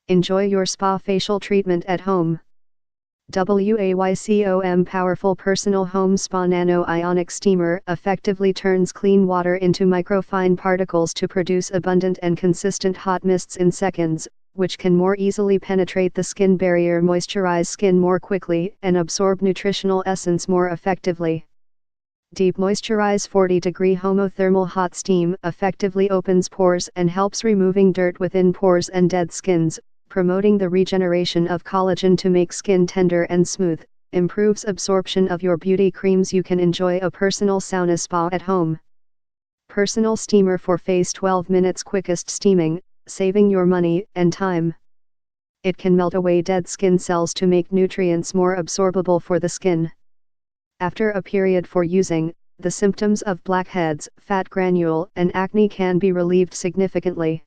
Enjoy your spa facial treatment at home. WAYCOM Powerful Personal Home Spa Nano Ionic Steamer effectively turns clean water into microfine particles to produce abundant and consistent hot mists in seconds, which can more easily penetrate the skin barrier, moisturize skin more quickly, and absorb nutritional essence more effectively. Deep Moisturize 40-degree homothermal hot steam effectively opens pores and helps removing dirt within pores and dead skins, promoting the regeneration of collagen to make skin tender and smooth, improves absorption of your beauty creams. You can enjoy a personal sauna spa at home. Personal steamer for face, 12 minutes quickest steaming, saving your money and time. It can melt away dead skin cells to make nutrients more absorbable for the skin. After a period for using, the symptoms of blackheads, fat granule, and acne can be relieved significantly.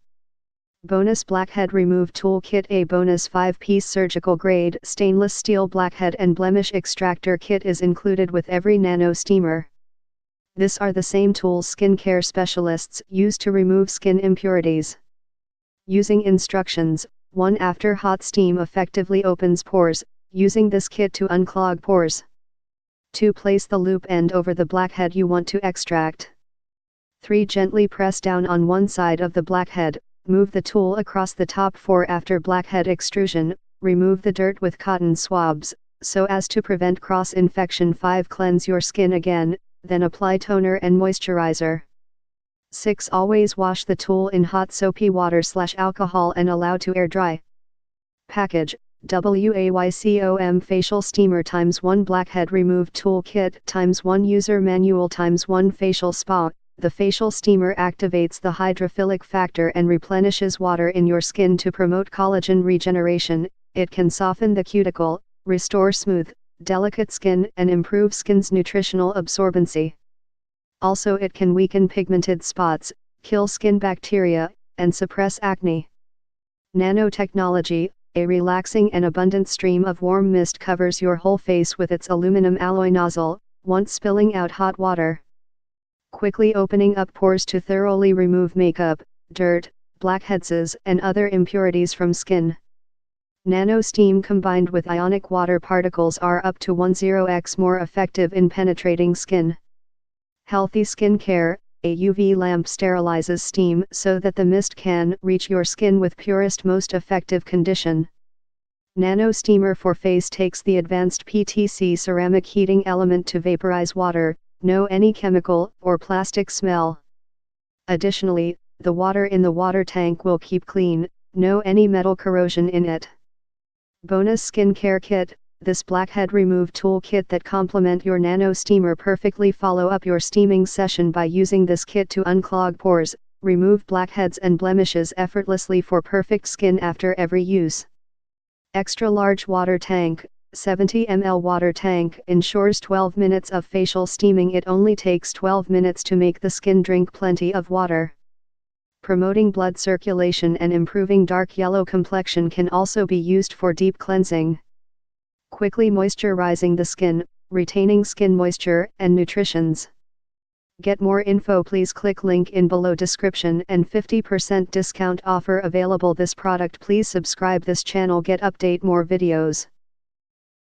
Bonus Blackhead Remove Tool Kit. A bonus 5-piece surgical-grade stainless steel blackhead and blemish extractor kit is included with every nano steamer. These are the same tools skincare specialists use to remove skin impurities. Using instructions: 1. After hot steam effectively opens pores, using this kit to unclog pores. 2. Place the loop end over the blackhead you want to extract. 3. Gently press down on one side of the blackhead. Move the tool across the top. 4. After blackhead extrusion, remove the dirt with cotton swabs, so as to prevent cross-infection. 5. Cleanse your skin again, then apply toner and moisturizer. 6. Always wash the tool in hot soapy water/alcohol and allow to air dry. Package: WAYCOM Facial Steamer ×1 Blackhead Remove Tool Kit ×1 User Manual ×1 Facial Spa. The facial steamer activates the hydrophilic factor and replenishes water in your skin to promote collagen regeneration. It can soften the cuticle, restore smooth, delicate skin, and improve skin's nutritional absorbency. Also, it can weaken pigmented spots, kill skin bacteria, and suppress acne. Nano Technology, a relaxing and abundant stream of warm mist covers your whole face with its aluminum alloy nozzle, once spilling out hot water, quickly opening up pores to thoroughly remove makeup, dirt, blackheads, and other impurities from skin. Nano steam combined with ionic water particles are up to 10x more effective in penetrating skin. Healthy skin care: a UV lamp sterilizes steam so that the mist can reach your skin with purest, most effective condition. Nano steamer for face takes the advanced PTC ceramic heating element to vaporize water, no any chemical or plastic smell. Additionally, the water in the water tank will keep clean, no any metal corrosion in it. Bonus skincare kit: this Blackhead Remove Tool Kit that complement your nano steamer perfectly. Follow up your steaming session by using this kit to unclog pores, remove blackheads and blemishes effortlessly for perfect skin after every use. Extra large water tank: 70 ml water tank ensures 12 minutes of facial steaming. It only takes 12 minutes to make the skin drink plenty of water. Promoting blood circulation and improving dark yellow complexion can also be used for deep cleansing. Quickly moisturizing the skin, retaining skin moisture and nutritions. Get more info, please click link in below description and 50% discount offer available. This product. Please subscribe this channel, get update more videos.